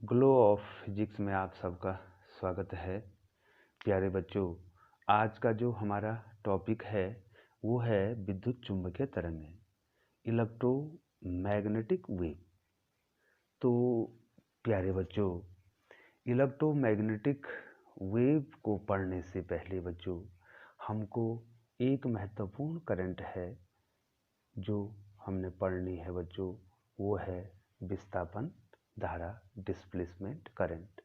Glow of physics में आप सबका स्वागत है। प्यारे बच्चों, आज का जो हमारा टॉपिक है वो है विद्युत चुंबकीय तरंगें, इलेक्ट्रोमैग्नेटिक वेव। तो प्यारे बच्चों, इलेक्ट्रोमैग्नेटिक वेव को पढ़ने से पहले बच्चों हमको एक महत्वपूर्ण करंट है जो हमने पढ़नी है बच्चों, वो है विस्थापन धारा, डिस्प्लेसमेंट करंट।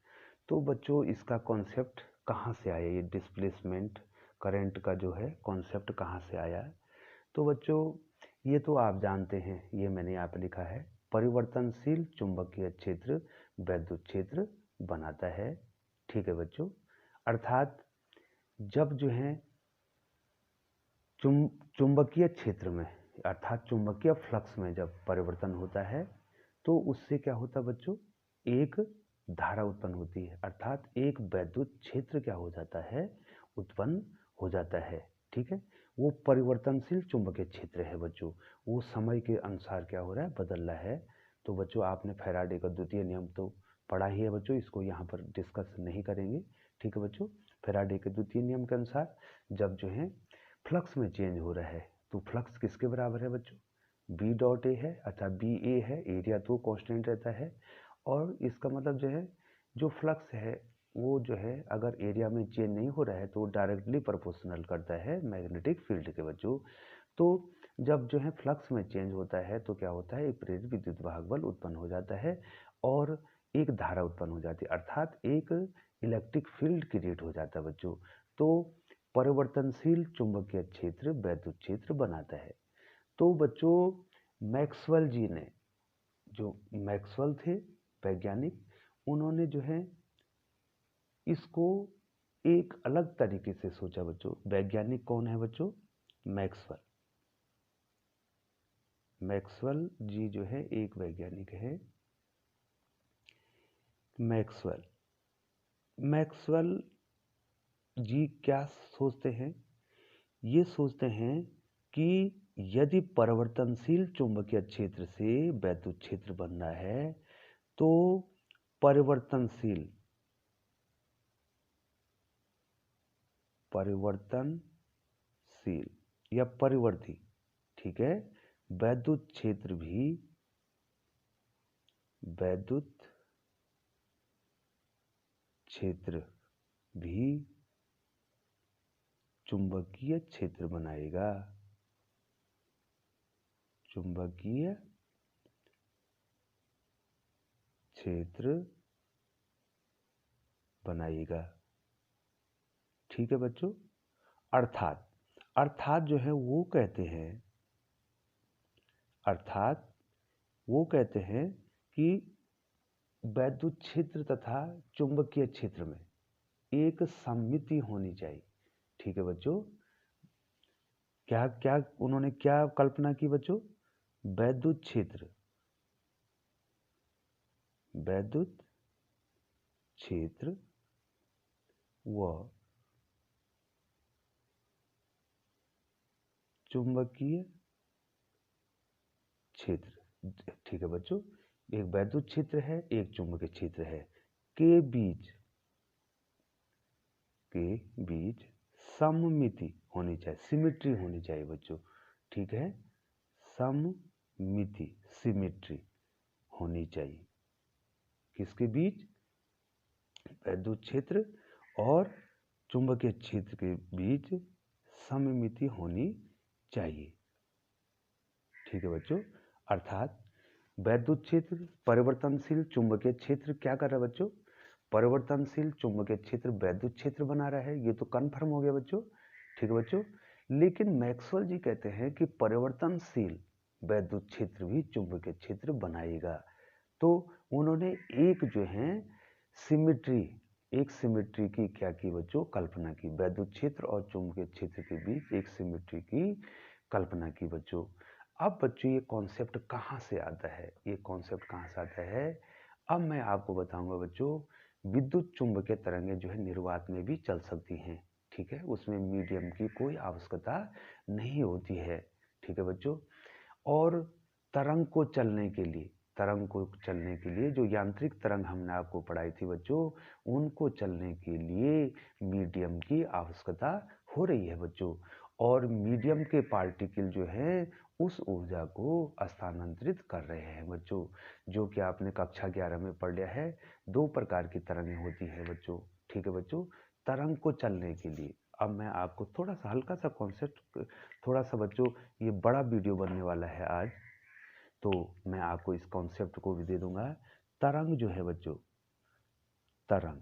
तो बच्चों इसका कॉन्सेप्ट कहाँ से आया, ये डिस्प्लेसमेंट करंट का जो है कॉन्सेप्ट कहाँ से आया? तो बच्चों ये तो आप जानते हैं, ये मैंने यहाँ पे लिखा है, परिवर्तनशील चुंबकीय क्षेत्र वैद्युत क्षेत्र बनाता है। ठीक है बच्चों, अर्थात जब जो है चुंबकीय क्षेत्र में अर्थात चुंबकीय फ्लक्स में जब परिवर्तन होता है तो उससे क्या होता है बच्चों, एक धारा उत्पन्न होती है, अर्थात एक वैद्युत क्षेत्र क्या हो जाता है, उत्पन्न हो जाता है। ठीक है, वो परिवर्तनशील चुंबकीय क्षेत्र है बच्चों, वो समय के अनुसार क्या हो रहा है, बदल रहा है। तो बच्चों आपने फैराडे का द्वितीय नियम तो पढ़ा ही है बच्चों, इसको यहाँ पर डिस्कस नहीं करेंगे। ठीक है बच्चों, फैराडे के द्वितीय नियम के अनुसार जब जो है फ्लक्स में चेंज हो रहा है तो फ्लक्स किसके बराबर है बच्चों, बी डॉट ए है, अर्थात बी ए है, एरिया तो कांस्टेंट रहता है। और इसका मतलब जो है जो फ्लक्स है वो जो है अगर एरिया में चेंज नहीं हो रहा है तो डायरेक्टली प्रोपोर्शनल करता है मैग्नेटिक फील्ड के बच्चों। तो जब जो है फ्लक्स में चेंज होता है तो क्या होता है, एक प्रेरित विद्युत वाहक बल उत्पन्न हो जाता है और एक धारा उत्पन्न हो जाती है, अर्थात एक इलेक्ट्रिक फील्ड क्रिएट हो जाता है बच्चों। तो परिवर्तनशील चुंबकीय क्षेत्र वैद्युत क्षेत्र बनाता है। तो बच्चों मैक्सवेल जी ने, जो मैक्सवेल थे वैज्ञानिक, उन्होंने जो है इसको एक अलग तरीके से सोचा बच्चों। वैज्ञानिक कौन है बच्चों, मैक्सवेल। मैक्सवेल जी जो है एक वैज्ञानिक है, मैक्सवेल। मैक्सवेल जी क्या सोचते हैं, ये सोचते हैं कि यदि परिवर्तनशील चुंबकीय क्षेत्र से वैद्युत क्षेत्र बनना है तो परिवर्तनशील या परिवर्ती, ठीक है, वैद्युत क्षेत्र भी चुंबकीय क्षेत्र बनाएगा, चुंबकीय क्षेत्र बनाएगा। ठीक है बच्चों, अर्थात जो है वो कहते हैं कि वैद्युत क्षेत्र तथा चुंबकीय क्षेत्र में एक सममिति होनी चाहिए। ठीक है बच्चों, क्या क्या उन्होंने क्या कल्पना की बच्चों, वैद्युत क्षेत्र व चुंबकीय क्षेत्र। ठीक है बच्चों, एक वैद्युत क्षेत्र है, एक चुंबकीय क्षेत्र है, के बीच सममिति होनी चाहिए, सिमिट्री होनी चाहिए बच्चों। ठीक है, सममिति, सिमिट्री होनी चाहिए, किसके बीच, वैद्युत क्षेत्र और चुंबकीय क्षेत्र के बीच सममिति होनी चाहिए। ठीक है बच्चों, अर्थात वैद्युत क्षेत्र परिवर्तनशील चुंबकीय क्षेत्र क्या कर रहा है बच्चों, परिवर्तनशील चुंबकीय क्षेत्र वैद्युत क्षेत्र बना रहा है, ये तो कन्फर्म हो गया बच्चों। ठीक है बच्चों, लेकिन मैक्सवेल जी कहते हैं कि परिवर्तनशील वैद्युत क्षेत्र भी चुंबकीय क्षेत्र बनाएगा। तो उन्होंने एक जो है सिमिट्री की क्या की बच्चों, कल्पना की, वैद्युत क्षेत्र और चुंबकीय क्षेत्र के बीच एक सिमिट्री की कल्पना की बच्चों। अब बच्चों ये कॉन्सेप्ट कहाँ से आता है, अब मैं आपको बताऊंगा बच्चों। विद्युत चुंबकीय तरंगें जो है निर्वात में भी चल सकती हैं। ठीक है, उसमें मीडियम की कोई आवश्यकता नहीं होती है। ठीक है बच्चों, और तरंग को चलने के लिए तरंग को चलने के लिए, जो यांत्रिक तरंग हमने आपको पढ़ाई थी बच्चों, उनको चलने के लिए मीडियम की आवश्यकता हो रही है बच्चों। और मीडियम के पार्टिकल जो हैं उस ऊर्जा को स्थानांतरित कर रहे हैं बच्चों, जो कि आपने कक्षा 11 में पढ़ लिया है। 2 प्रकार की तरंगें होती हैं बच्चों, ठीक है बच्चों। तरंग को चलने के लिए अब मैं आपको थोड़ा सा हल्का सा कॉन्सेप्ट, थोड़ा सा बच्चों, ये बड़ा वीडियो बनने वाला है आज, तो मैं आपको इस कॉन्सेप्ट को भी दे दूंगा। तरंग जो है बच्चों, तरंग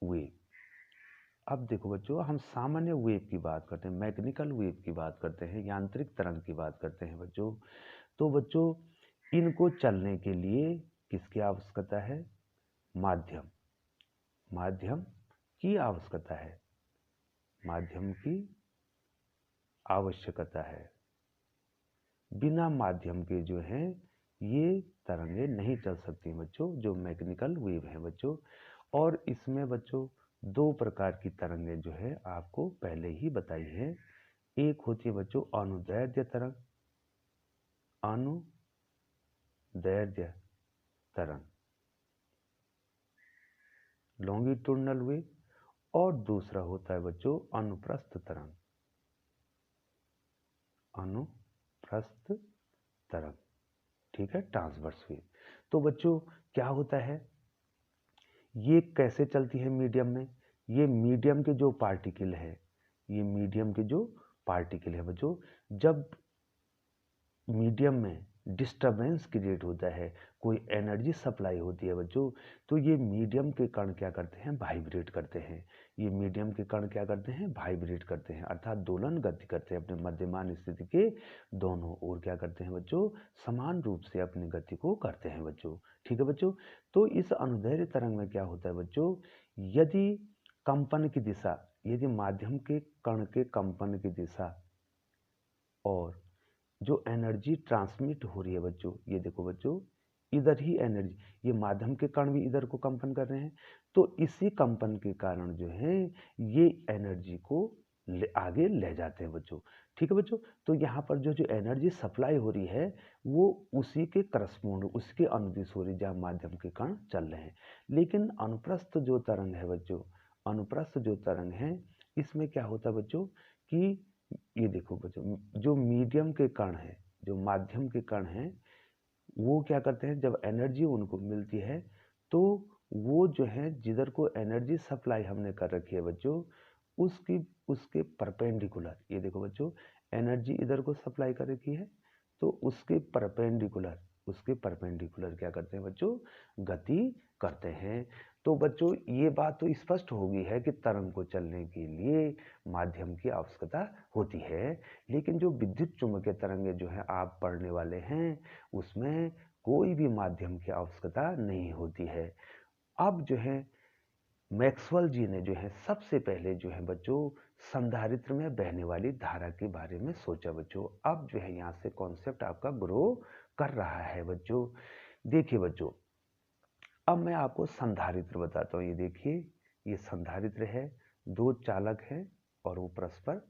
वेव, अब देखो बच्चों, हम सामान्य वेव की बात करते हैं, मैकेनिकल वेव की बात करते हैं, यांत्रिक तरंग की बात करते हैं बच्चों। तो बच्चों, इनको चलने के लिए किसकी आवश्यकता है? माध्यम, माध्यम की आवश्यकता है, माध्यम की आवश्यकता है। बिना माध्यम के जो है ये तरंगे नहीं चल सकती बच्चों, जो मैकेनिकल वेव है बच्चों। और इसमें बच्चों 2 प्रकार की तरंगे जो है आपको पहले ही बताई है। एक होती है बच्चों अनुदैर्ध्य तरंग, अनुदैर्ध्य तरंग, लॉन्गिट्यूडनल वेव, और दूसरा होता है बच्चों अनुप्रस्थ तरंग, अनुप्रस्थ तरंग, ठीक है, ट्रांसवर्स वेव। तो बच्चों क्या होता है, ये कैसे चलती है मीडियम में? ये मीडियम के जो पार्टिकल है, ये मीडियम के जो पार्टिकल है बच्चों, जब मीडियम में डिस्टरबेंस क्रिएट होता है, कोई एनर्जी सप्लाई होती है बच्चों, तो ये मीडियम के कण क्या करते हैं? वाइब्रेट करते हैं। ये मीडियम के कण क्या करते हैं? वाइब्रेट करते हैं, अर्थात दोलन गति करते हैं, अपने मध्यमान स्थिति के दोनों ओर क्या करते हैं बच्चों? समान रूप से अपनी गति को करते हैं बच्चों, ठीक है बच्चों। तो इस अनुदैर्ध्य तरंग में क्या होता है बच्चों, यदि कंपन की दिशा, यदि माध्यम के कण के कंपन की दिशा और जो एनर्जी ट्रांसमिट हो रही है बच्चों, ये देखो बच्चों, इधर ही एनर्जी, ये माध्यम के कण भी इधर को कंपन कर रहे हैं, तो इसी कंपन के कारण जो है ये एनर्जी को आगे ले जाते हैं बच्चों, ठीक है बच्चों। तो यहाँ पर जो जो एनर्जी सप्लाई हो रही है वो उसी के करस्पॉन्ड, उसके अनुदिश हो रही है जहाँ माध्यम के कण चल रहे हैं। लेकिन अनुप्रस्थ जो तरंग है बच्चों, अनुप्रस्थ जो तरंग है, इसमें क्या होता है बच्चों कि ये देखो बच्चों, जो मीडियम के कण हैं, जो माध्यम के कण हैं, वो क्या करते हैं, जब एनर्जी उनको मिलती है तो वो जो है जिधर को एनर्जी सप्लाई हमने कर रखी है बच्चों, उसकी उसके परपेंडिकुलर, ये देखो बच्चों, एनर्जी इधर को सप्लाई कर रखी है, तो उसके परपेंडिकुलर, उसके परपेंडिकुलर क्या करते हैं बच्चों? गति करते हैं। तो बच्चों ये बात तो स्पष्ट हो गई है कि तरंग को चलने के लिए माध्यम की आवश्यकता होती है। लेकिन जो विद्युत चुम्बकीय तरंगे जो है आप पढ़ने वाले हैं, उसमें कोई भी माध्यम की आवश्यकता नहीं होती है। अब जो है मैक्सवेल जी ने जो है सबसे पहले जो है बच्चों संधारित्र में बहने वाली धारा के बारे में सोचा बच्चों। अब जो है यहाँ से कॉन्सेप्ट आपका ग्रो कर रहा है बच्चों। देखिए बच्चों, अब मैं आपको संधारित्र बताता हूँ। ये देखिए, ये संधारित्र है, 2 चालक हैं और वो परस्पर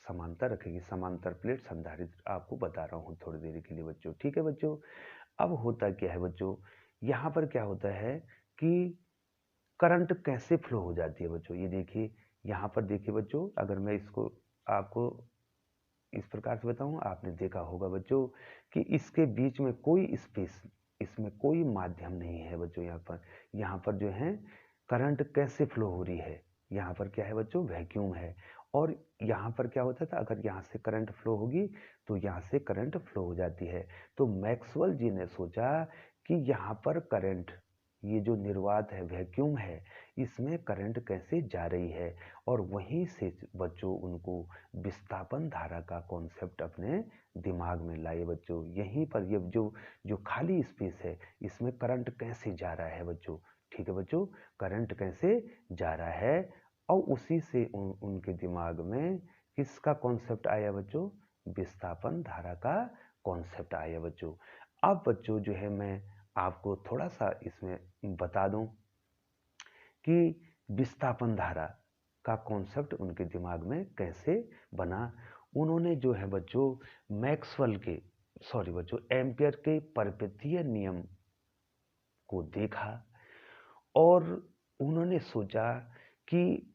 समांतर रखेगी, समांतर प्लेट संधारित्र आपको बता रहा हूँ थोड़ी देर के लिए बच्चों, ठीक है बच्चों। अब होता क्या है बच्चों, यहाँ पर क्या होता है कि करंट कैसे फ्लो हो जाती है बच्चों, ये देखिए, यहाँ पर देखिए बच्चों, अगर मैं इसको आपको इस प्रकार से बताऊं, आपने देखा होगा बच्चों कि इसके बीच में कोई स्पेस, इसमें कोई माध्यम नहीं है बच्चों। यहाँ पर जो है करंट कैसे फ्लो हो रही है, यहाँ पर क्या है बच्चों? वैक्यूम है। और यहाँ पर क्या होता था, अगर यहाँ से करंट फ्लो होगी तो यहाँ से करंट फ्लो हो जाती है। तो मैक्सवेल जी ने सोचा कि यहाँ पर करंट, ये जो निर्वात है, वैक्यूम है, इसमें करंट कैसे जा रही है, और वहीं से बच्चों उनको विस्थापन धारा का कॉन्सेप्ट अपने दिमाग में लाए बच्चों। यहीं पर ये जो जो खाली स्पेस है, इसमें करंट कैसे जा रहा है बच्चों, ठीक है बच्चों, करंट कैसे जा रहा है, और उसी से उनके दिमाग में किसका कॉन्सेप्ट आया बच्चों? विस्थापन धारा का कॉन्सेप्ट आया बच्चों। अब बच्चों जो है मैं आपको थोड़ा सा इसमें बता दूं कि विस्थापन धारा का कॉन्सेप्ट उनके दिमाग में कैसे बना। उन्होंने जो है बच्चों मैक्सवेल के, सॉरी बच्चों, एम्पियर के पर्पतीय नियम को देखा और उन्होंने सोचा कि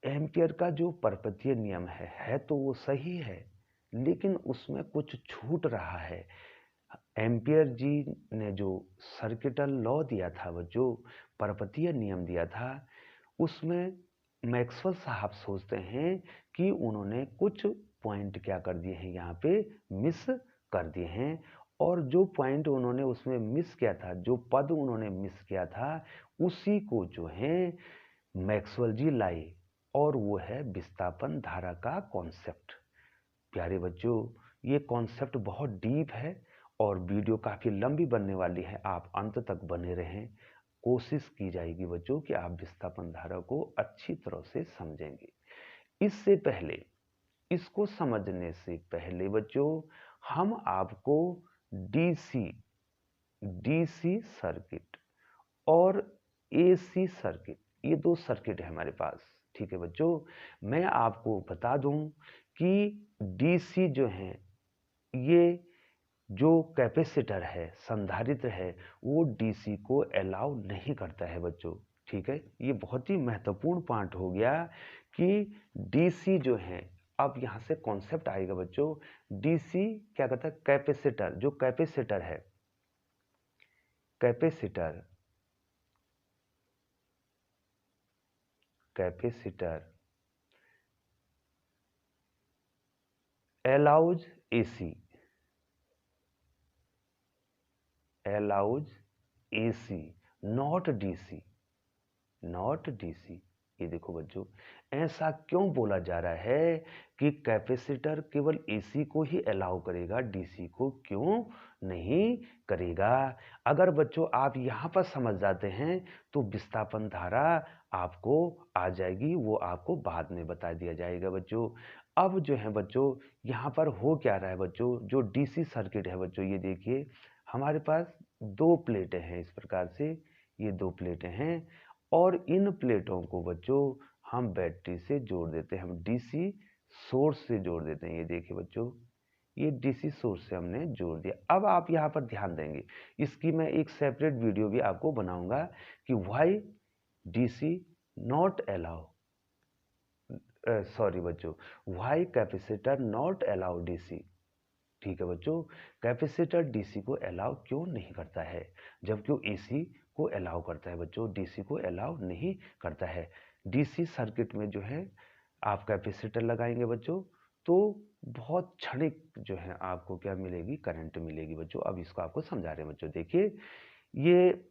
एम्पियर का जो पर्पतीय नियम है तो वो सही है, लेकिन उसमें कुछ छूट रहा है। एम्पियर जी ने जो सर्किटल लॉ दिया था, वो जो पर्पतीय नियम दिया था, उसमें मैक्सवेल साहब सोचते हैं कि उन्होंने कुछ पॉइंट क्या कर दिए हैं, यहाँ पे मिस कर दिए हैं। और जो पॉइंट उन्होंने उसमें मिस किया था, जो पद उन्होंने मिस किया था, उसी को जो है मैक्सवेल जी लाए, और वो है विस्थापन धारा का कॉन्सेप्ट। प्यारे बच्चों, ये कॉन्सेप्ट बहुत डीप है और वीडियो काफ़ी लंबी बनने वाली है, आप अंत तक बने रहें। कोशिश की जाएगी बच्चों कि आप विस्थापन धारा को अच्छी तरह से समझेंगे। इससे पहले, इसको समझने से पहले बच्चों, हम आपको डीसी सर्किट और एसी सर्किट, ये दो सर्किट है हमारे पास। ठीक है बच्चों, मैं आपको बता दूं कि डीसी जो है, ये जो कैपेसिटर है, संधारित्र है, वो डीसी को अलाउ नहीं करता है बच्चों। ठीक है, ये बहुत ही महत्वपूर्ण पॉइंट हो गया कि डीसी जो है, अब यहां से कॉन्सेप्ट आएगा बच्चों। डीसी क्या कहता है, कैपेसिटर, जो कैपेसिटर है, capacitor allows AC, not DC. ये देखो बच्चों, ऐसा क्यों बोला जा रहा है कि कैपेसिटर केवल एसी को ही अलाउ करेगा, डीसी को क्यों नहीं करेगा? अगर बच्चों आप यहाँ पर समझ जाते हैं तो विस्थापन धारा आपको आ जाएगी, वो आपको बाद में बता दिया जाएगा बच्चों। अब जो है बच्चों, यहाँ पर हो क्या रहा है बच्चों, जो डीसी सर्किट है बच्चों, ये देखिए हमारे पास दो प्लेटें हैं इस प्रकार से, ये दो प्लेटें हैं, और इन प्लेटों को बच्चों हम बैटरी से जोड़ देते हैं, हम डीसी सोर्स से जोड़ देते हैं। ये देखिए बच्चों, ये डीसी सोर्स से हमने जोड़ दिया। अब आप यहाँ पर ध्यान देंगे, इसकी मैं एक सेपरेट वीडियो भी आपको बनाऊंगा कि why DC not allow, sorry बच्चों, why capacitor not allow DC. ठीक है बच्चों, कैपेसिटर डीसी को अलाउ क्यों नहीं करता है, जबकि वो एसी को अलाउ करता है बच्चों, डीसी को अलाउ नहीं करता है। डीसी सर्किट में जो है आप कैपेसिटर लगाएंगे बच्चों, तो बहुत क्षणिक जो है आपको क्या मिलेगी, करंट मिलेगी बच्चों। अब इसको आपको समझा रहे हैं बच्चों। देखिए, ये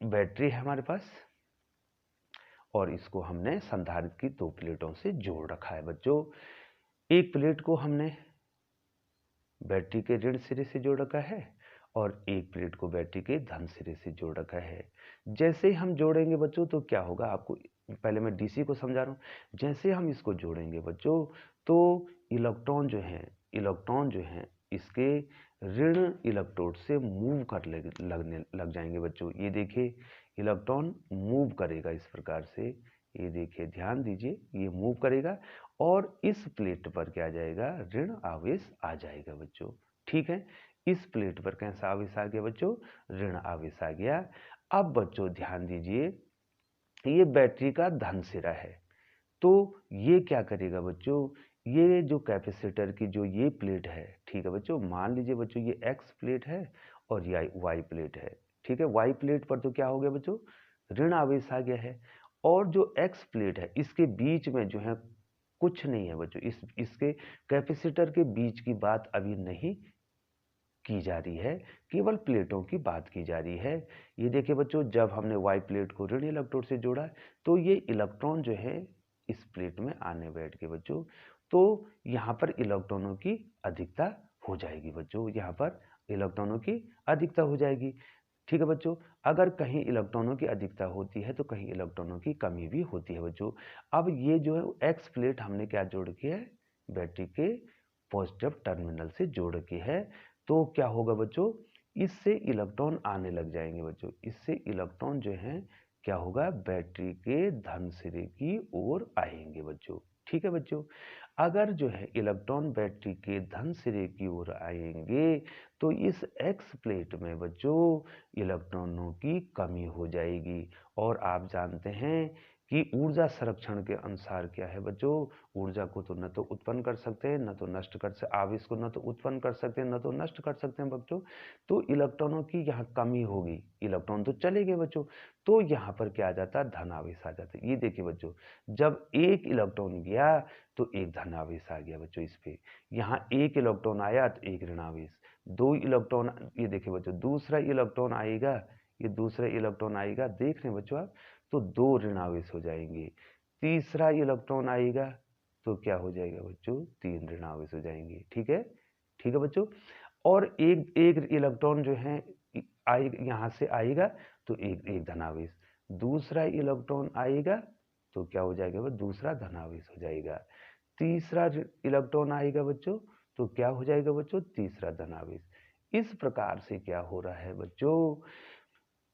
बैटरी है हमारे पास, और इसको हमने संधारित्र की दो प्लेटों से जोड़ रखा है बच्चों। एक प्लेट को हमने बैटरी के ऋण सिरे से जोड़ रखा है, और एक प्लेट को बैटरी के धन सिरे से जोड़ रखा है। जैसे हम जोड़ेंगे बच्चों तो क्या होगा, आपको पहले मैं डीसी को समझा रहा हूँ। जैसे हम इसको जोड़ेंगे बच्चों, तो इलेक्ट्रॉन जो है इसके ऋण इलेक्ट्रोड से मूव कर लगने लग जाएंगे बच्चों। ये देखिए, इलेक्ट्रॉन मूव करेगा इस प्रकार से, ये देखिए ध्यान दीजिए, ये मूव करेगा और इस प्लेट पर क्या आ जाएगा, ऋण आवेश आ जाएगा बच्चों। ठीक है, इस प्लेट पर कैसा आवेश आ गया बच्चों, ऋण आवेश आ गया। अब बच्चों ध्यान दीजिए, ये बैटरी का धन सिरा है, तो ये क्या करेगा बच्चों, ये जो कैपेसिटर की जो ये प्लेट है, ठीक है बच्चों, मान लीजिए बच्चों ये एक्स प्लेट है और ये वाई प्लेट है। ठीक है, वाई प्लेट पर तो क्या हो गया बच्चों, ऋण आवेश आ गया है, और जो एक्स प्लेट है इसके बीच में जो है कुछ नहीं है बच्चों, इसके कैपेसिटर के बीच की बात अभी नहीं की जा रही है, केवल प्लेटों की बात की जा रही है। ये देखिए बच्चों, जब हमने वाई प्लेट को ऋण इलेक्ट्रोड से जोड़ा तो ये इलेक्ट्रॉन जो है इस प्लेट में आने बैठ के बच्चों, तो यहाँ पर इलेक्ट्रॉनों की अधिकता हो जाएगी बच्चों, यहाँ पर इलेक्ट्रॉनों की अधिकता हो जाएगी। ठीक है बच्चों, अगर कहीं इलेक्ट्रॉनों की अधिकता होती है तो कहीं इलेक्ट्रॉनों की कमी भी होती है बच्चों। अब ये जो है एक्स प्लेट हमने क्या जोड़ की है, बैटरी के पॉजिटिव टर्मिनल से जोड़ की है, तो क्या होगा बच्चों, इससे इलेक्ट्रॉन आने लग जाएंगे बच्चों, इससे इलेक्ट्रॉन जो है क्या होगा, बैटरी के धन सिरे की ओर आएंगे बच्चों। ठीक है बच्चों। अगर जो है इलेक्ट्रॉन बैटरी के धन सिरे की ओर आएंगे तो इस एक्स प्लेट में बच्चों इलेक्ट्रॉनों की कमी हो जाएगी। और आप जानते हैं कि ऊर्जा संरक्षण के अनुसार क्या है बच्चों, ऊर्जा को तो न तो उत्पन्न कर सकते हैं, न तो नष्ट कर सकते, आवेश को न तो उत्पन्न कर सकते हैं, न तो नष्ट कर सकते हैं बच्चों। तो इलेक्ट्रॉनों की यहाँ कमी होगी, इलेक्ट्रॉन तो चले गए बच्चों, तो यहाँ पर क्या आ जाता है, धन आवेश आ जाता है। ये देखिए बच्चों, जब एक इलेक्ट्रॉन गया तो एक धन आवेश आ गया बच्चों इस पे, यहाँ एक इलेक्ट्रॉन आया तो एक ऋण आवेश, दो इलेक्ट्रॉन, ये देखिए बच्चों दूसरा इलेक्ट्रॉन आएगा, ये दूसरा इलेक्ट्रॉन आएगा, देख रहे हैं बच्चों आप, तो दो ऋण आवेश हो जाएंगे। तीसरा इलेक्ट्रॉन आएगा तो क्या हो जाएगा बच्चों, तीन ऋण आवेश हो जाएंगे। ठीक है बच्चों। और एक एक इलेक्ट्रॉन जो है आएगा, यहाँ से आएगा तो एक एक धनावेश, दूसरा इलेक्ट्रॉन आएगा तो क्या हो जाएगा, दूसरा धनावेश हो जाएगा। तीसरा इलेक्ट्रॉन आएगा बच्चों तो क्या हो जाएगा बच्चों, तीसरा धनावेश। इस प्रकार से क्या हो रहा है बच्चों,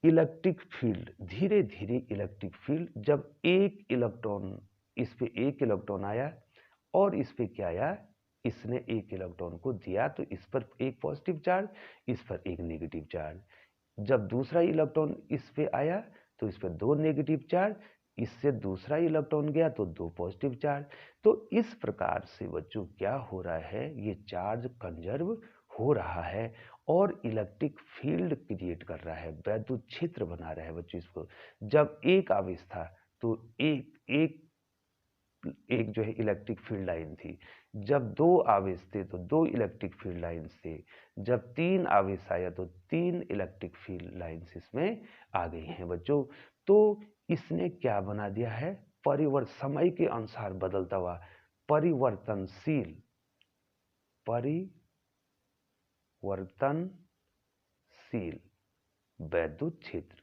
इलेक्ट्रिक फील्ड, धीरे धीरे इलेक्ट्रिक फील्ड, जब एक इलेक्ट्रॉन, इस पे एक इलेक्ट्रॉन आया और इस पे क्या आया, इसने एक इलेक्ट्रॉन को दिया तो इस पर एक पॉजिटिव चार्ज, इस पर एक नेगेटिव चार्ज। जब दूसरा इलेक्ट्रॉन इस पे आया तो इस पर दो नेगेटिव चार्ज, इससे दूसरा इलेक्ट्रॉन गया तो दो पॉजिटिव चार्ज। तो इस प्रकार से बच्चों क्या हो रहा है, ये चार्ज कंजर्व हो रहा है और इलेक्ट्रिक फील्ड क्रिएट कर रहा है, वैद्युत क्षेत्र बना रहा है बच्चों इसको। जब एक आवेश था तो एक एक एक जो है इलेक्ट्रिक फील्ड लाइन थी, जब दो आवेश थे तो दो इलेक्ट्रिक फील्ड लाइंस थे, जब तीन आवेश आया तो तीन इलेक्ट्रिक फील्ड लाइंस इसमें आ गई हैं बच्चों। तो इसने क्या बना दिया है, समय के अनुसार बदलता हुआ परिवर्तनशील वैद्युत क्षेत्र।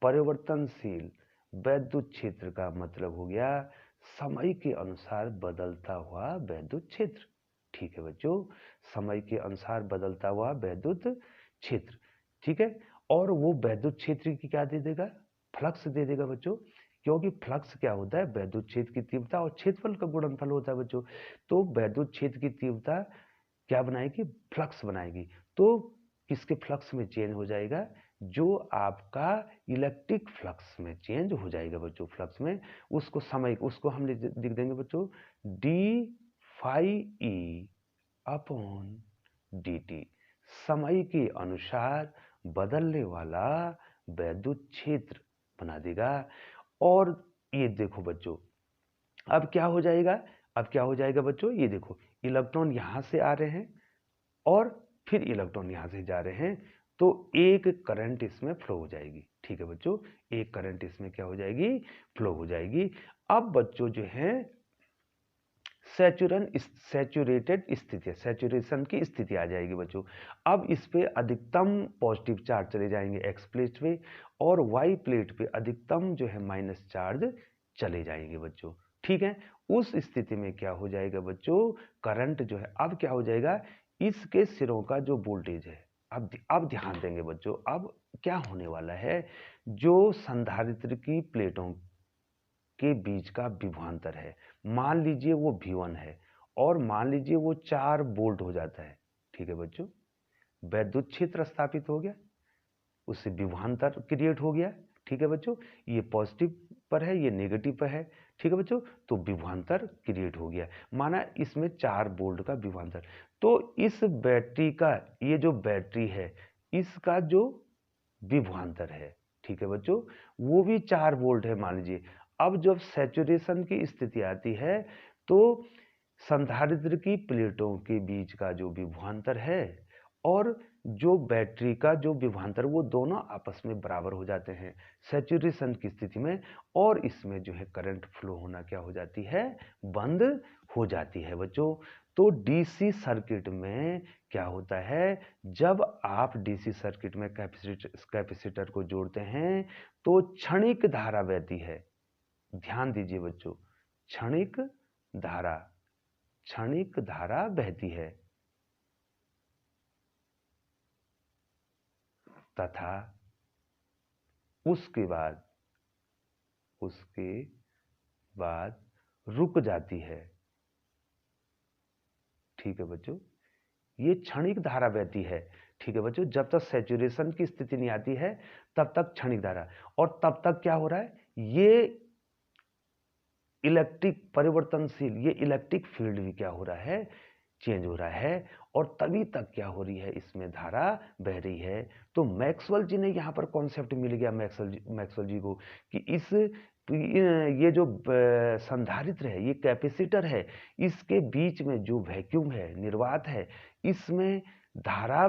परिवर्तनशील वैद्युत क्षेत्र का मतलब हो गया समय के अनुसार बदलता हुआ वैद्युत क्षेत्र। ठीक है बच्चों, समय के अनुसार बदलता हुआ वैद्युत क्षेत्र। ठीक है, और वो वैद्युत क्षेत्र की क्या दे देगा, फ्लक्स दे देगा बच्चों, क्योंकि फ्लक्स क्या होता है, वैद्युत क्षेत्र की तीव्रता और क्षेत्रफल का गुणनफल होता है बच्चों। तो वैद्युत क्षेत्र की तीव्रता क्या बनाएगी, फ्लक्स बनाएगी। तो किसके फ्लक्स में चेंज हो जाएगा, जो आपका इलेक्ट्रिक फ्लक्स में चेंज हो जाएगा बच्चों, फ्लक्स में उसको समय, उसको हम लिख देंगे बच्चों d phi e upon d t, समय के अनुसार बदलने वाला वैद्युत क्षेत्र बना देगा। और ये देखो बच्चों, अब क्या हो जाएगा, अब क्या हो जाएगा बच्चों, ये देखो इलेक्ट्रॉन यहां से आ रहे हैं और फिर इलेक्ट्रॉन यहां से जा रहे हैं, तो एक करंट इसमें फ्लो हो जाएगी। ठीक है बच्चों, एक करंट इसमें क्या हो जाएगी, फ्लो हो जाएगी। अब बच्चों जो है सैचुरेटेड स्थिति, सैचुरेशन की स्थिति आ जाएगी बच्चों। अब इस पे अधिकतम पॉजिटिव चार्ज चले जाएंगे एक्स प्लेट पे, और वाई प्लेट पे अधिकतम जो है माइनस चार्ज चले जाएंगे बच्चों। ठीक है, उस स्थिति में क्या हो जाएगा बच्चों, करंट जो है अब क्या हो जाएगा, इसके सिरों का जो वोल्टेज है, अब ध्यान देंगे बच्चों, अब क्या होने वाला है, जो संधारित्र की प्लेटों के बीच का विभवांतर है, मान लीजिए वो V1 है और मान लीजिए वो 4 वोल्ट हो जाता है। ठीक है बच्चों, वैद्युत क्षेत्र स्थापित हो गया, उससे विभवांतर क्रिएट हो गया। ठीक है बच्चों, ये पॉजिटिव पर है, ये नेगेटिव पर है। ठीक है बच्चों, तो विभवांतर क्रिएट हो गया, माना इसमें 4 वोल्ट का विभवांतर। तो इस बैटरी का, ये जो बैटरी है इसका जो विभवांतर है, ठीक है बच्चों, वो भी 4 वोल्ट है मान लीजिए। अब जब सैचुरेशन की स्थिति आती है तो संधारित्र की प्लेटों के बीच का जो विभवांतर है और जो बैटरी का जो विभवांतर, वो दोनों आपस में बराबर हो जाते हैं सैचुरेशन की स्थिति में, और इसमें जो है करंट फ्लो होना क्या हो जाती है, बंद हो जाती है बच्चों। तो डीसी सर्किट में क्या होता है, जब आप डीसी सर्किट में कैपेसिटर को जोड़ते हैं तो क्षणिक धारा बहती है। ध्यान दीजिए बच्चों, क्षणिक धारा बहती है, तथा उसके बाद रुक जाती है। ठीक है बच्चों, ये क्षणिक धारा बहती है। ठीक है बच्चों, जब तक सैचुरेशन की स्थिति नहीं आती है तब तक क्षणिक धारा, और तब तक क्या हो रहा है, ये इलेक्ट्रिक परिवर्तनशील, ये इलेक्ट्रिक फील्ड भी क्या हो रहा है, चेंज हो रहा है, और तभी तक क्या हो रही है, इसमें धारा बह रही है। तो मैक्सवेल जी ने यहाँ पर कॉन्सेप्ट मिल गया मैक्सवेल जी को कि ये जो संधारित्र है, ये कैपेसिटर है, इसके बीच में जो वैक्यूम है, निर्वात है, इसमें धारा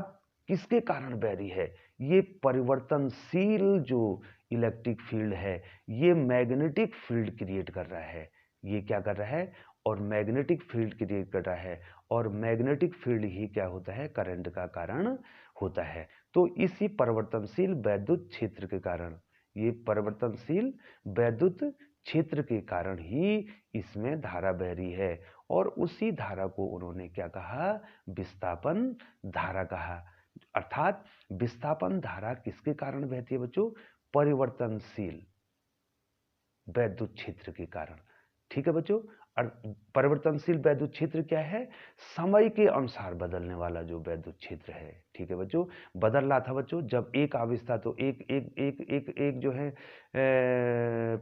किसके कारण बह रही है, ये परिवर्तनशील जो इलेक्ट्रिक फील्ड है, ये मैग्नेटिक फील्ड क्रिएट कर रहा है। ये क्या कर रहा है, और मैग्नेटिक फील्ड क्रिएट कर रहा है, और मैग्नेटिक फील्ड ही क्या होता है, करंट का कारण होता है। तो इसी परिवर्तनशील वैद्युत क्षेत्र के कारण, ये परिवर्तनशील वैद्युत क्षेत्र के कारण ही इसमें धारा बह रही है, और उसी धारा को उन्होंने क्या कहा, विस्थापन धारा कहा। अर्थात विस्थापन धारा किसके कारण बहती है बच्चों, परिवर्तनशील वैद्युत क्षेत्र के कारण। ठीक है बच्चों, परिवर्तनशील वैद्युत क्षेत्र क्या है, समय के अनुसार बदलने वाला जो वैद्युत क्षेत्र है। ठीक है बच्चों, बदल रहा था बच्चों, जब एक आवेश था तो एक एक एक एक एक जो है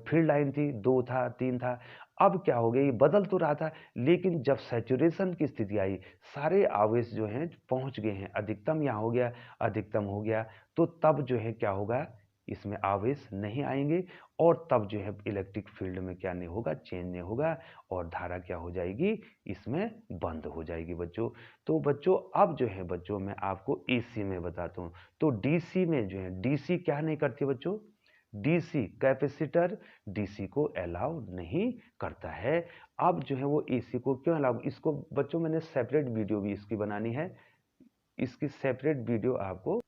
फील्ड लाइन थी, 2 था, 3 था। अब क्या हो गया, ये बदल तो रहा था, लेकिन जब सैचुरेशन की स्थिति आई, सारे आवेश जो हैं पहुंच गए हैं, अधिकतम यहाँ हो गया, अधिकतम हो गया, तो तब जो है क्या होगा, इसमें आवेश नहीं आएंगे, और तब जो है इलेक्ट्रिक फील्ड में क्या नहीं होगा, चेंज नहीं होगा, और धारा क्या हो जाएगी, इसमें बंद हो जाएगी बच्चों। तो बच्चों अब जो है बच्चों मैं आपको एसी में बताता हूँ। तो डीसी में जो है, डीसी क्या नहीं करती बच्चों, डीसी कैपेसिटर डीसी को अलाउ नहीं करता है। अब जो है वो एसी को क्यों अलाउ, इसको बच्चों मैंने सेपरेट वीडियो भी इसकी बनानी है, इसकी सेपरेट वीडियो आपको।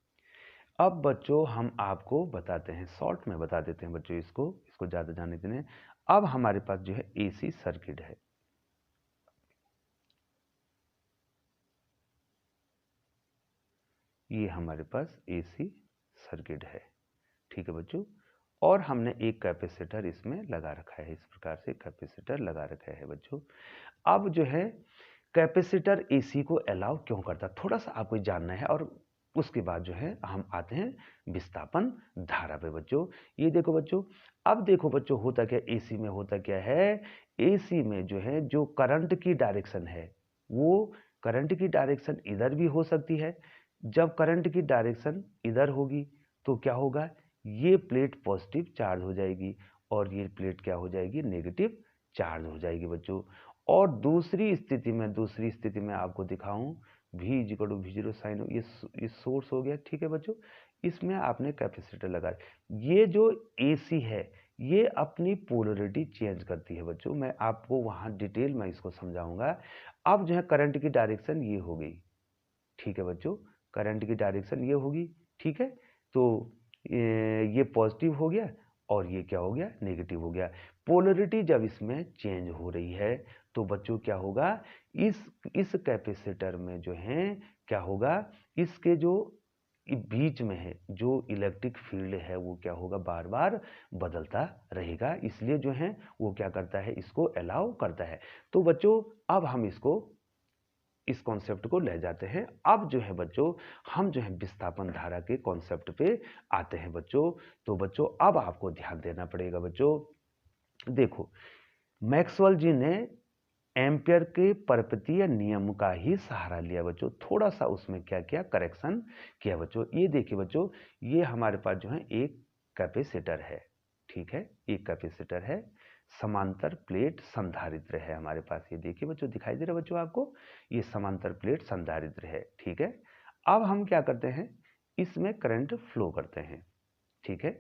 अब बच्चों हम आपको बताते हैं, शॉर्ट में बता देते हैं बच्चों, इसको ज़्यादा जानने देने। अब हमारे पास जो है एसी सर्किट है, ये हमारे पास एसी सर्किट है। ठीक है बच्चों, और हमने एक कैपेसिटर इसमें लगा रखा है, इस प्रकार से कैपेसिटर लगा रखा है बच्चों। अब जो है कैपेसिटर एसी को अलाउ क्यों करता, थोड़ा सा आपको जानना है, और उसके बाद जो है हम आते हैं विस्थापन धारा पे बच्चों। ये देखो बच्चों, अब देखो बच्चों होता क्या, एसी में होता क्या है, एसी में जो है जो करंट की डायरेक्शन है, वो करंट की डायरेक्शन इधर भी हो सकती है। जब करंट की डायरेक्शन इधर होगी तो क्या होगा, ये प्लेट पॉजिटिव चार्ज हो जाएगी, और ये प्लेट क्या हो जाएगी, नेगेटिव चार्ज हो जाएगी बच्चों। और दूसरी स्थिति में आपको दिखाऊं, V equal to V0 sine, ये सोर्स हो गया। ठीक है बच्चों, इसमें आपने कैपेसिटर लगा, ये जो AC है ये अपनी पोलरिटी चेंज करती है बच्चों, मैं आपको वहां डिटेल में इसको समझाऊंगा। अब जो है करंट की डायरेक्शन ये हो गई। ठीक है बच्चों, करंट की डायरेक्शन ये होगी। ठीक है, तो ये पॉजिटिव हो गया, और ये क्या हो गया, नेगेटिव हो गया। पोलरिटी जब इसमें चेंज हो रही है तो बच्चों क्या होगा, इस कैपेसिटर में जो है क्या होगा, इसके जो बीच में है जो इलेक्ट्रिक फील्ड है वो क्या होगा, बार बार बदलता रहेगा, इसलिए जो है वो क्या करता है, इसको अलाउ करता है। तो बच्चों अब हम इस कॉन्सेप्ट को ले जाते हैं। अब जो है बच्चों हम जो है विस्थापन धारा के कॉन्सेप्ट पे आते हैं बच्चों। तो बच्चों अब आपको ध्यान देना पड़ेगा बच्चों, देखो मैक्सवेल जी ने एम्पियर के पर्पतीय नियम का ही सहारा लिया बच्चों, थोड़ा सा उसमें क्या किया, करेक्शन किया बच्चों। ये देखिए बच्चों, ये हमारे पास जो है एक कैपेसिटर है। ठीक है, एक कैपेसिटर है, समांतर प्लेट संधारित्र है हमारे पास, ये देखिए बच्चों, दिखाई दे रहा है बच्चों आपको, ये समांतर प्लेट संधारित्र है। ठीक है, अब हम क्या करते हैं, इसमें करंट फ्लो करते हैं। ठीक है,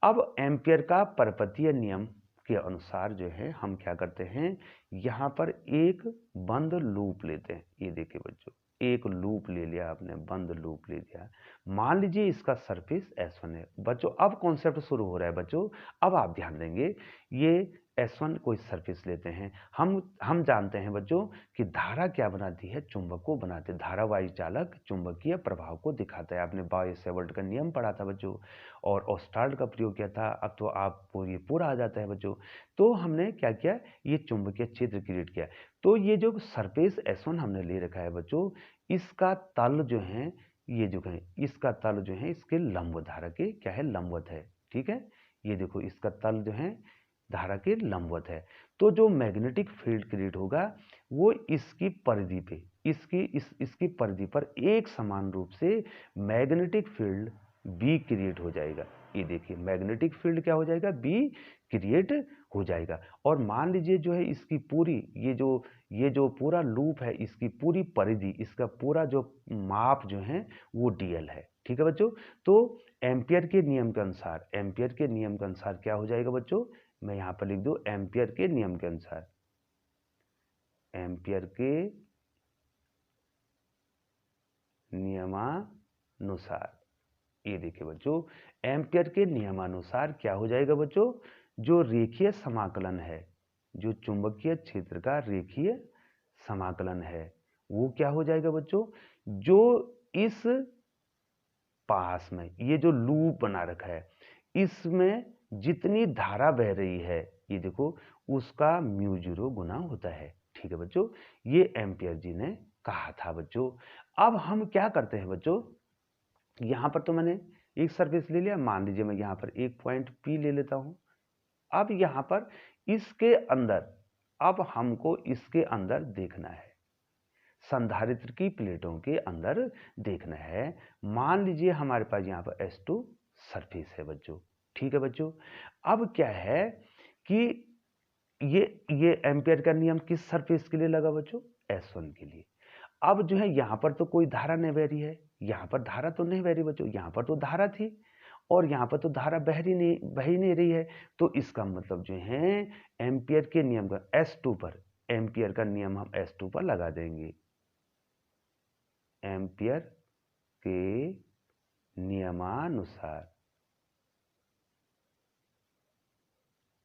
अब एम्पियर का पर्पतीय नियम के अनुसार जो है हम क्या करते हैं, यहाँ पर एक बंद लूप लेते हैं। ये देखिए बच्चों, एक लूप ले लिया आपने, बंद लूप ले लिया, मान लीजिए इसका सरफेस S1 है। बच्चों अब कॉन्सेप्ट शुरू हो रहा है बच्चों, अब आप ध्यान देंगे, ये S1 कोई सरफेस लेते हैं। हम जानते हैं बच्चों कि धारा क्या बनाती है, चुंबक को बनाते हैं। धारावाही चालक चुंबकीय प्रभाव को दिखाता है। आपने बायो-सेवर्ट का नियम पढ़ा था बच्चों, और ऑस्टाल्ड का प्रयोग किया था। अब तो आपको ये पूरा आ जाता है बच्चों। तो हमने क्या किया, ये चुंबकीय क्षेत्र क्रिएट किया। तो ये जो सरफेस S1 हमने ले रखा है बच्चों, इसका तल जो है, ये जो है इसका तल जो है इसके लंबवत, धारा के क्या है, लंबवत है। ठीक है, ये देखो इसका तल जो है धारा के लंबवत है। तो जो मैग्नेटिक फील्ड क्रिएट होगा वो इसकी परिधि पे, इसकी परिधि पर एक समान रूप से मैग्नेटिक फील्ड बी क्रिएट हो जाएगा। ये देखिए मैग्नेटिक फील्ड क्या हो जाएगा, बी क्रिएट हो जाएगा। और मान लीजिए जो है इसकी पूरी ये जो पूरा लूप है, इसकी पूरी परिधि, इसका पूरा जो माप जो है वो डीएल है। ठीक है बच्चों, तो एम्पियर के नियम के अनुसार, एम्पियर के नियम के अनुसार क्या हो जाएगा बच्चों, मैं यहां पर लिख दूं एम्पियर के नियम के अनुसार, एम्पियर के नियमानुसार। ये देखिए बच्चों, एम्पियर के नियमानुसार क्या हो जाएगा बच्चों, जो रेखीय समाकलन है, जो चुंबकीय क्षेत्र का रेखीय समाकलन है, वो क्या हो जाएगा बच्चों, जो इस पास में ये जो लूप बना रखा है, इसमें जितनी धारा बह रही है, ये देखो उसका म्यू 0 गुना होता है। ठीक है बच्चों, ये एम्पियर जी ने कहा था बच्चों। अब हम क्या करते हैं बच्चों, यहां पर तो मैंने एक सरफेस ले लिया, मान लीजिए मैं यहां पर एक पॉइंट P ले लेता हूं। अब यहां पर इसके अंदर, अब हमको इसके अंदर देखना है, संधारित्र की प्लेटों के अंदर देखना है। मान लीजिए हमारे पास यहाँ पर S2 सरफेस है बच्चों। ठीक है बच्चों, अब क्या है कि ये एम्पियर का नियम किस सरफेस के लिए लगा बच्चों, S1 के लिए। अब जो है यहाँ पर तो कोई धारा नहीं बह रही है, यहाँ पर धारा तो नहीं बह रही बच्चों, यहाँ पर तो धारा थी और यहाँ पर तो धारा बह ही नहीं रही है। तो इसका मतलब जो है एम्पियर के नियम का S2 पर, एम्पियर का नियम हम S2 पर लगा देंगे, एम्पियर के नियमानुसार।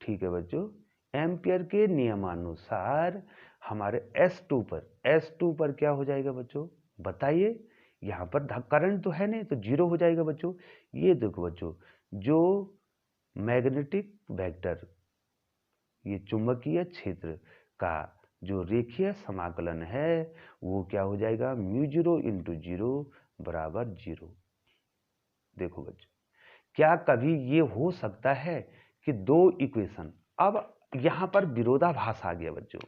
ठीक है बच्चों, एम्पियर के नियमानुसार हमारे S2 पर क्या हो जाएगा बच्चों, बताइए। यहां पर करंट तो है नहीं, तो 0 हो जाएगा बच्चों। ये देखो बच्चों, जो मैग्नेटिक वेक्टर, ये चुंबकीय क्षेत्र का जो रेखीय समाकलन है वो क्या हो जाएगा, म्यू 0 इंटू 0 बराबर 0। देखो बच्चों, क्या कभी ये हो सकता है कि दो इक्वेशन, अब यहां पर विरोधाभास आ गया बच्चों,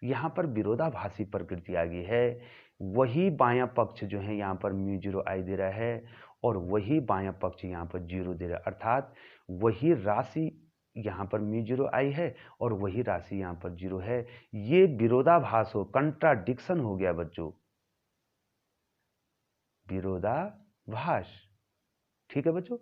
यहां पर विरोधाभासी प्रकृति आ गई है। वही बायां पक्ष जो है यहाँ पर म्यू 0 आई दे रहा है और वही बायां पक्ष यहाँ पर 0 दे रहा है, अर्थात वही राशि यहाँ पर म्यू 0 आई है और वही राशि यहाँ पर 0 है। ये विरोधाभास हो, कंट्राडिक्शन हो गया बच्चों, विरोधाभास। ठीक है बच्चों,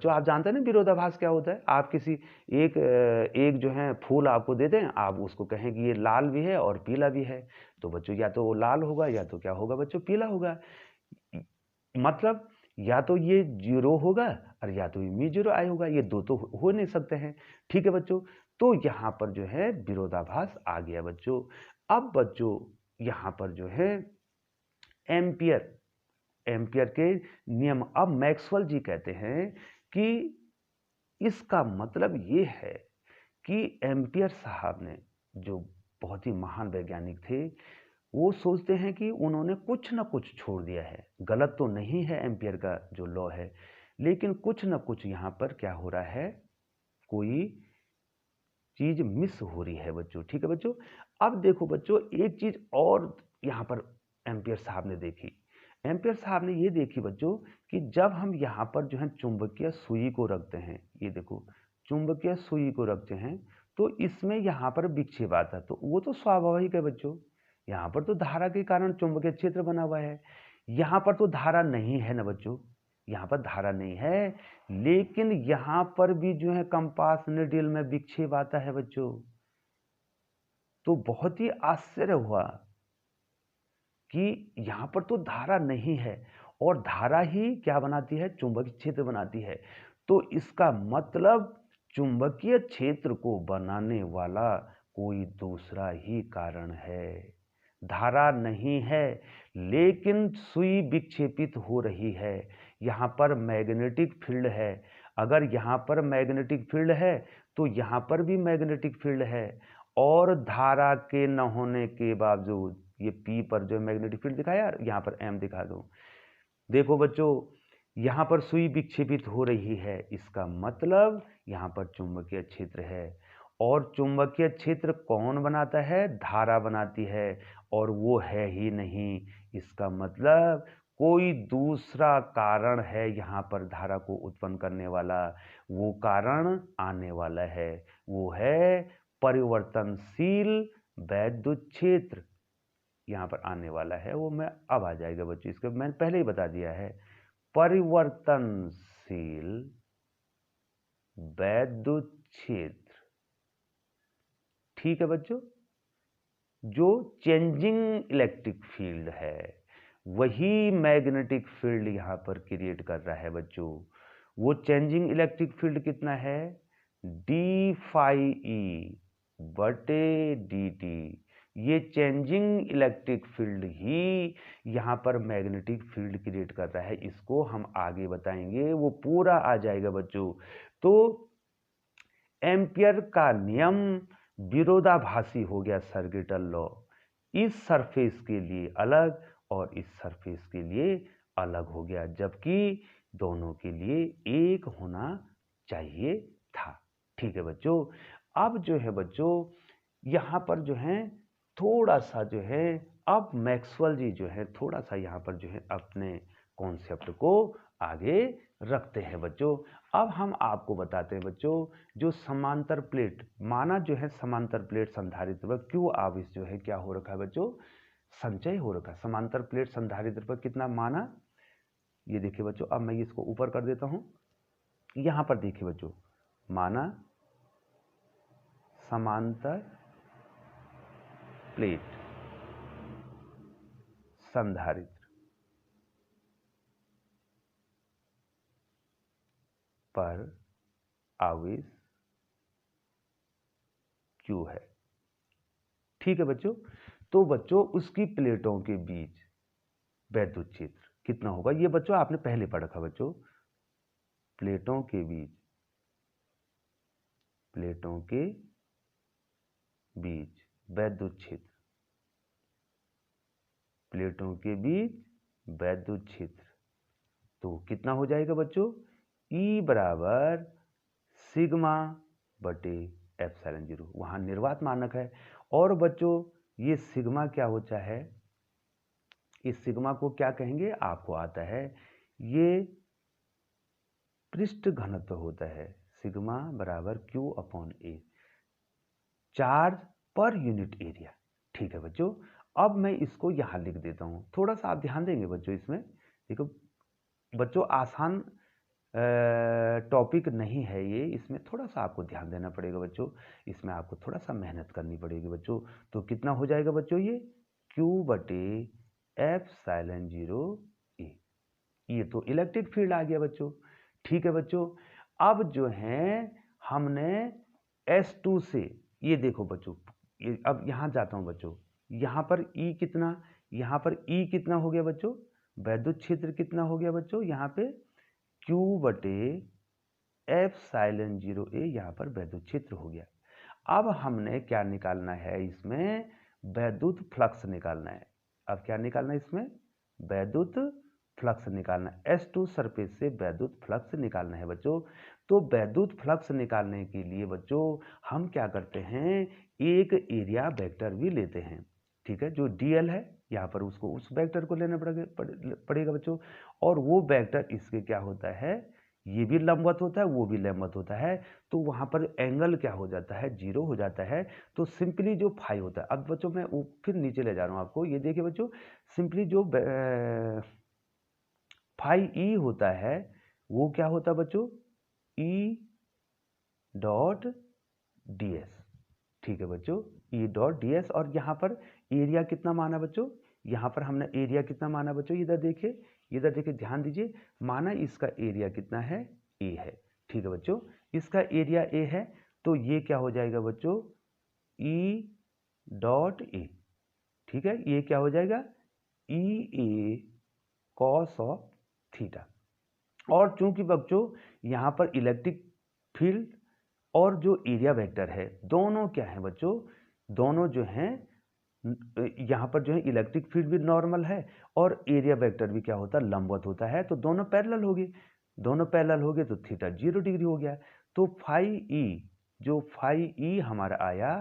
आप जानते हैं ना विरोधाभास क्या होता है। आप किसी एक जो है फूल आपको दे दें, आप उसको कहें कि ये लाल भी है और पीला भी है, तो बच्चों या तो वो लाल होगा या तो क्या होगा बच्चों, पीला होगा। मतलब या तो ये 0 होगा और या तो ये म्यू 0 आई होगा, ये दो तो हो नहीं सकते हैं। ठीक है बच्चों, तो यहाँ पर जो है विरोधाभास आ गया बच्चों। अब बच्चों यहाँ पर जो है एम्पियर के नियम, अब मैक्सवेल जी कहते हैं कि इसका मतलब ये है कि एम्पियर साहब ने, जो बहुत ही महान वैज्ञानिक थे, वो सोचते हैं कि उन्होंने कुछ ना कुछ छोड़ दिया है। गलत तो नहीं है एम्पियर का जो लॉ है, लेकिन कुछ ना कुछ यहाँ पर क्या हो रहा है, कोई चीज मिस हो रही है बच्चों। ठीक है बच्चों, अब देखो बच्चों एक चीज और यहाँ पर एम्पियर साहब ने देखी। एम्पियर साहब ने ये देखी बच्चों कि जब हम यहाँ पर जो है चुंबकीय सुई को रखते हैं, ये देखो चुंबकीय सुई को रखते हैं, तो इसमें यहाँ पर विक्षेप आता है, तो वो तो स्वाभाविक है बच्चों। यहाँ पर तो धारा के कारण चुंबकीय क्षेत्र बना हुआ है, यहाँ पर तो धारा नहीं है ना बच्चों, यहाँ पर धारा नहीं है, लेकिन यहाँ पर भी जो है कंपास निडल में विक्षेप आता है बच्चों। तो बहुत ही आश्चर्य हुआ कि यहाँ पर तो धारा नहीं है और धारा ही क्या बनाती है, चुंबकीय क्षेत्र बनाती है। तो इसका मतलब चुंबकीय क्षेत्र को बनाने वाला कोई दूसरा ही कारण है। धारा नहीं है, लेकिन सुई विक्षेपित हो रही है। यहाँ पर मैग्नेटिक फील्ड है। अगर यहाँ पर मैग्नेटिक फील्ड है तो यहाँ पर भी मैग्नेटिक फील्ड है, और धारा के न होने के बावजूद ये P पर जो मैग्नेटिक फील्ड दिखाया, यहाँ पर M दिखा दो। देखो बच्चों, यहाँ पर सुई विक्षेपित हो रही है, इसका मतलब यहाँ पर चुंबकीय क्षेत्र है। और चुंबकीय क्षेत्र कौन बनाता है? धारा बनाती है, और वो है ही नहीं। इसका मतलब कोई दूसरा कारण है यहाँ पर धारा को उत्पन्न करने वाला। वो कारण आने वाला है, वो है परिवर्तनशील वैद्युत क्षेत्र। यहाँ पर आने वाला है, वो मैं अब आ जाएगा बच्चों, इसको मैंने पहले ही बता दिया है। परिवर्तनशील वैद्युत क्षेत्र, ठीक है बच्चों। जो चेंजिंग इलेक्ट्रिक फील्ड है, वही मैग्नेटिक फील्ड यहाँ पर क्रिएट कर रहा है बच्चों। वो चेंजिंग इलेक्ट्रिक फील्ड कितना है? डी फाई ई बटे डी टी। ये चेंजिंग इलेक्ट्रिक फील्ड ही यहाँ पर मैग्नेटिक फील्ड क्रिएट कर रहा है। इसको हम आगे बताएंगे, वो पूरा आ जाएगा बच्चों। तो एम्पियर का नियम विरोधाभासी हो गया, सर्किटल लॉ। इस सरफेस के लिए अलग और इस सरफेस के लिए अलग हो गया, जबकि दोनों के लिए एक होना चाहिए था। ठीक है बच्चों। अब जो है बच्चों, यहाँ पर जो है थोड़ा सा जो है, अब मैक्सवेल जी जो है थोड़ा सा यहाँ पर जो है अपने कॉन्सेप्ट को आगे रखते हैं बच्चों। अब हम आपको बताते हैं बच्चों, जो समांतर प्लेट, माना जो है समांतर प्लेट संधारित्र पर क्यों आवेश जो है क्या हो रखा है बच्चों? संचय हो रखा है। समांतर प्लेट संधारित्र पर कितना माना, ये देखिए बच्चों, अब मैं इसको ऊपर कर देता हूं। यहां पर देखिए बच्चों, माना समांतर प्लेट संधारित्र पर आवेश Q है। ठीक है बच्चों। तो बच्चों उसकी प्लेटों के बीच वैद्युत क्षेत्र कितना होगा, ये बच्चों आपने पहले पढ़ा रखा बच्चों। प्लेटों के बीच वैद्युत क्षेत्र, प्लेटों के बीच वैद्युत क्षेत्र, तो कितना हो जाएगा बच्चों? E बराबर सिग्मा बटे एप्सिलॉन 0। वहां निर्वात मानक है। और बच्चों ये सिग्मा क्या होता है? इस सिग्मा को क्या कहेंगे आपको आता है? ये पृष्ठ घनत्व होता है। सिग्मा बराबर Q upon A, charge per unit area. ठीक है बच्चों। अब मैं इसको यहां लिख देता हूं, थोड़ा सा आप ध्यान देंगे बच्चों इसमें। देखो बच्चों, आसान टॉपिक नहीं है ये, इसमें थोड़ा सा आपको ध्यान देना पड़ेगा बच्चों, इसमें आपको थोड़ा सा मेहनत करनी पड़ेगी बच्चों। तो कितना हो जाएगा बच्चों? ये Q बटे एप्सिलॉन 0 A। ये तो इलेक्ट्रिक फील्ड आ गया बच्चों। ठीक है बच्चों। अब जो है हमने S2 से, ये देखो बच्चों, ये अब यहां जाता हूं बच्चों, यहां पर E कितना, यहां पर E कितना हो गया बच्चों? वैद्युत क्षेत्र कितना हो गया बच्चों? यहाँ पे Q बटे एप्सिलॉन 0 A यहाँ पर वैद्युत क्षेत्र हो गया। अब हमने क्या निकालना है इसमें? वैद्युत फ्लक्स निकालना है। अब क्या निकालना है इसमें? वैद्युत फ्लक्स निकालना है। S2 सरफेस से वैद्युत फ्लक्स निकालना है बच्चों। तो वैद्युत फ्लक्स निकालने के लिए बच्चों हम क्या करते हैं? एक एरिया वेक्टर भी लेते हैं। ठीक है, जो DL है यहाँ पर उसको उस वेक्टर को लेना पड़ेगा बच्चों। और वो वेक्टर इसके क्या होता है? ये भी लंबवत होता है, वो भी लंबवत होता है। तो वहां पर एंगल क्या हो जाता है? 0 हो जाता है। तो सिंपली जो फाई होता है, अब बच्चों मैं फिर नीचे ले जा रहा हूं आपको, ये देखिए बच्चों, सिंपली जो फाई ई होता है वो क्या होता है बच्चों? E dot D S. ठीक है बच्चों, ई डॉट डी एस। और यहाँ पर एरिया कितना माना बच्चों? यहाँ पर हमने एरिया कितना माना बच्चों? इधर देखिए, इधर देखिए, ध्यान दीजिए, माना इसका एरिया कितना है? ए है। ठीक है बच्चों, इसका एरिया ए है, तो ये क्या हो जाएगा बच्चों, ई डॉट ए। ठीक है, ये क्या हो जाएगा, ई ए कॉस ऑफ थीटा। और चूंकि बच्चों यहाँ पर इलेक्ट्रिक फील्ड और जो एरिया वेक्टर है दोनों क्या है बच्चों, दोनों जो हैं यहाँ पर जो है इलेक्ट्रिक फील्ड भी नॉर्मल है और एरिया वेक्टर भी क्या होता है, लंबवत होता है, तो दोनों पैरेलल हो गए। दोनों पैरेलल हो गए तो थीटा 0 डिग्री हो गया। तो फाई ई, जो फाई ई हमारा आया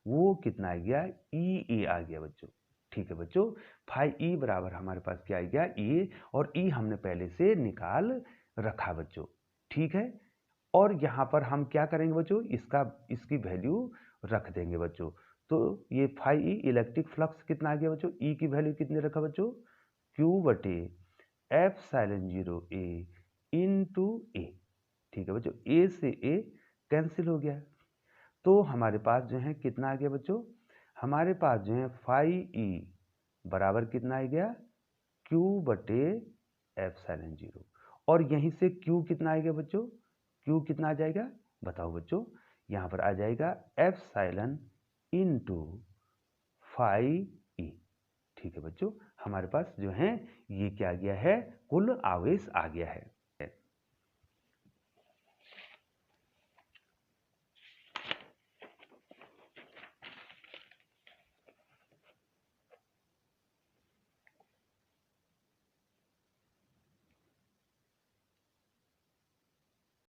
वो कितना आ गया, ई ए आ गया बच्चों। ठीक है बच्चों, फाई ई बराबर हमारे पास क्या आ गया, ई, और ई हमने पहले से निकाल रखा बच्चों। ठीक है, और यहाँ पर हम क्या करेंगे बच्चों, इसकी वैल्यू रख देंगे बच्चों। तो ये फाई ई इलेक्ट्रिक फ्लक्स कितना आ गया बच्चों, ई की वैल्यू कितनी रखा बच्चों, क्यू बटे एप्सिलॉन 0 ए इंटू ए। ठीक है बच्चों, ए से ए कैंसिल हो गया, तो हमारे पास जो है कितना आ गया बच्चों, हमारे पास जो है फाई ई बराबर कितना आ गया, क्यू बटे एप्सिलॉन 0। और यहीं से क्यू कितना आएगा बच्चों, क्यू कितना आ जाएगा बताओ बच्चों, यहाँ पर आ जाएगा एप्सिलॉन इंटू फाई ई। ठीक है बच्चों, हमारे पास जो है ये क्या आ गया है, कुल आवेश आ गया है।